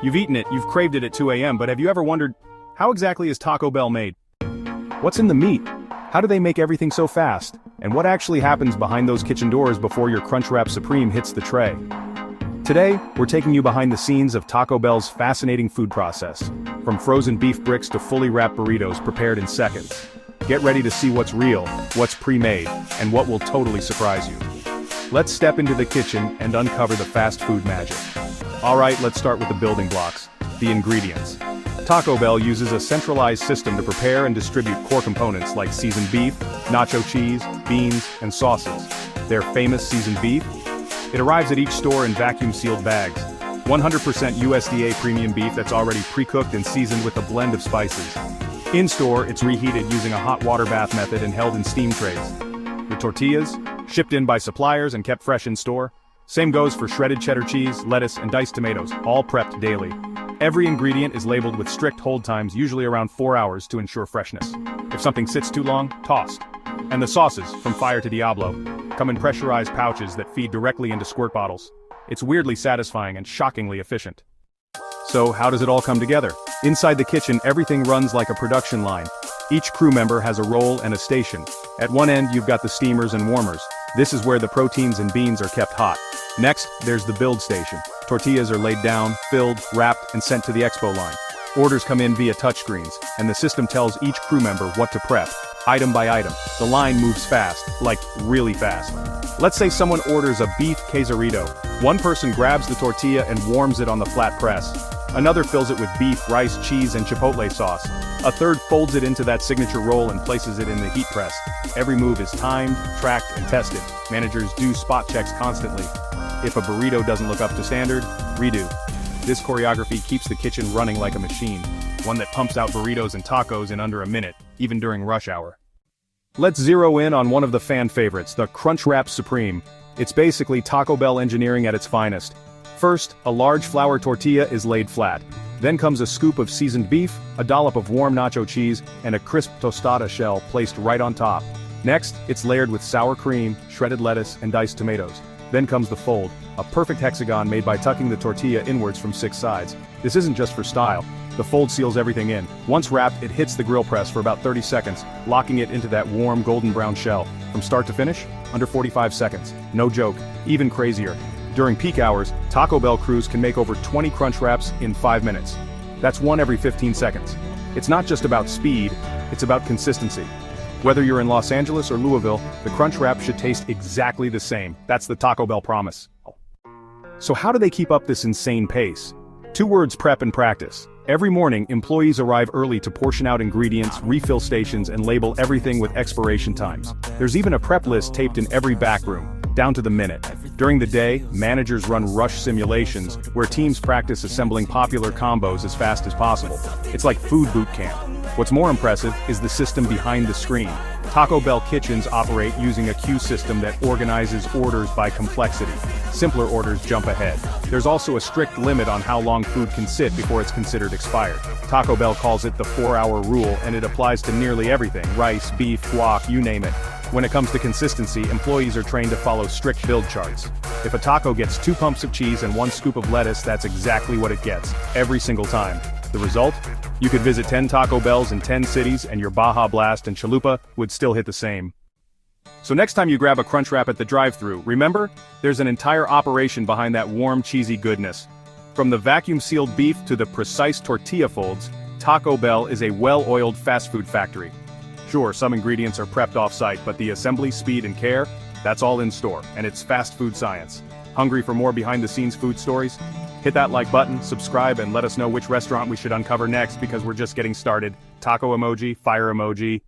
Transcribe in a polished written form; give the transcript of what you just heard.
You've eaten it, you've craved it at 2 a.m., but have you ever wondered, how exactly is Taco Bell made? What's in the meat? How do they make everything so fast? And what actually happens behind those kitchen doors before your Crunchwrap Supreme hits the tray? Today, we're taking you behind the scenes of Taco Bell's fascinating food process. From frozen beef bricks to fully wrapped burritos prepared in seconds. Get ready to see what's real, what's pre-made, and what will totally surprise you. Let's step into the kitchen and uncover the fast food magic. Alright, let's start with the building blocks, the ingredients. Taco Bell uses a centralized system to prepare and distribute core components like seasoned beef, nacho cheese, beans, and sauces. Their famous seasoned beef? It arrives at each store in vacuum-sealed bags. 100% USDA premium beef that's already pre-cooked and seasoned with a blend of spices. In-store, it's reheated using a hot water bath method and held in steam trays. The tortillas, shipped in by suppliers and kept fresh in store. Same goes for shredded cheddar cheese, lettuce, and diced tomatoes, all prepped daily. Every ingredient is labeled with strict hold times, usually around 4 hours, to ensure freshness. If something sits too long, tossed. And the sauces, from Fire to Diablo, come in pressurized pouches that feed directly into squirt bottles. It's weirdly satisfying and shockingly efficient. So, how does it all come together? Inside the kitchen, everything runs like a production line. Each crew member has a role and a station. At one end, you've got the steamers and warmers. This is where the proteins and beans are kept hot. Next, there's the build station. Tortillas are laid down, filled, wrapped, and sent to the expo line. Orders come in via touchscreens, and the system tells each crew member what to prep, item by item. The line moves fast, like really fast. Let's say someone orders a beef quesarito. One person grabs the tortilla and warms it on the flat press. Another fills it with beef, rice, cheese, and chipotle sauce. A third folds it into that signature roll and places it in the heat press. Every move is timed, tracked, and tested. Managers do spot checks constantly. If a burrito doesn't look up to standard, redo. This choreography keeps the kitchen running like a machine, one that pumps out burritos and tacos in under a minute, even during rush hour. Let's zero in on one of the fan favorites, the Crunchwrap Supreme. It's basically Taco Bell engineering at its finest. First, a large flour tortilla is laid flat. Then comes a scoop of seasoned beef, a dollop of warm nacho cheese, and a crisp tostada shell placed right on top. Next, it's layered with sour cream, shredded lettuce, and diced tomatoes. Then comes the fold, a perfect hexagon made by tucking the tortilla inwards from 6 sides. This isn't just for style. The fold seals everything in. Once wrapped, it hits the grill press for about 30 seconds, locking it into that warm golden brown shell. From start to finish, under 45 seconds. No joke, even crazier. During peak hours, Taco Bell crews can make over 20 crunch wraps in 5 minutes. That's one every 15 seconds. It's not just about speed, it's about consistency. Whether you're in Los Angeles or Louisville, the crunch wrap should taste exactly the same. That's the Taco Bell promise. So how do they keep up this insane pace? 2 words: prep and practice. Every morning, employees arrive early to portion out ingredients, refill stations, and label everything with expiration times. There's even a prep list taped in every back room, down to the minute. During the day, managers run rush simulations, where teams practice assembling popular combos as fast as possible. It's like food boot camp. What's more impressive is the system behind the screen. Taco Bell kitchens operate using a queue system that organizes orders by complexity. Simpler orders jump ahead. There's also a strict limit on how long food can sit before it's considered expired. Taco Bell calls it the 4-hour rule, and it applies to nearly everything: rice, beef, guac, you name it. When it comes to consistency, employees are trained to follow strict build charts. If a taco gets 2 pumps of cheese and 1 scoop of lettuce, that's exactly what it gets, every single time. The result? You could visit 10 Taco Bells in 10 cities and your Baja Blast and Chalupa would still hit the same. So next time you grab a crunch wrap at the drive-thru, remember, there's an entire operation behind that warm, cheesy goodness. From the vacuum-sealed beef to the precise tortilla folds, Taco Bell is a well-oiled fast food factory. Sure, some ingredients are prepped off-site, but the assembly, speed, and care, that's all in store, and it's fast food science. Hungry for more behind-the-scenes food stories? Hit that like button, subscribe, and let us know which restaurant we should uncover next, because we're just getting started. Taco emoji, fire emoji,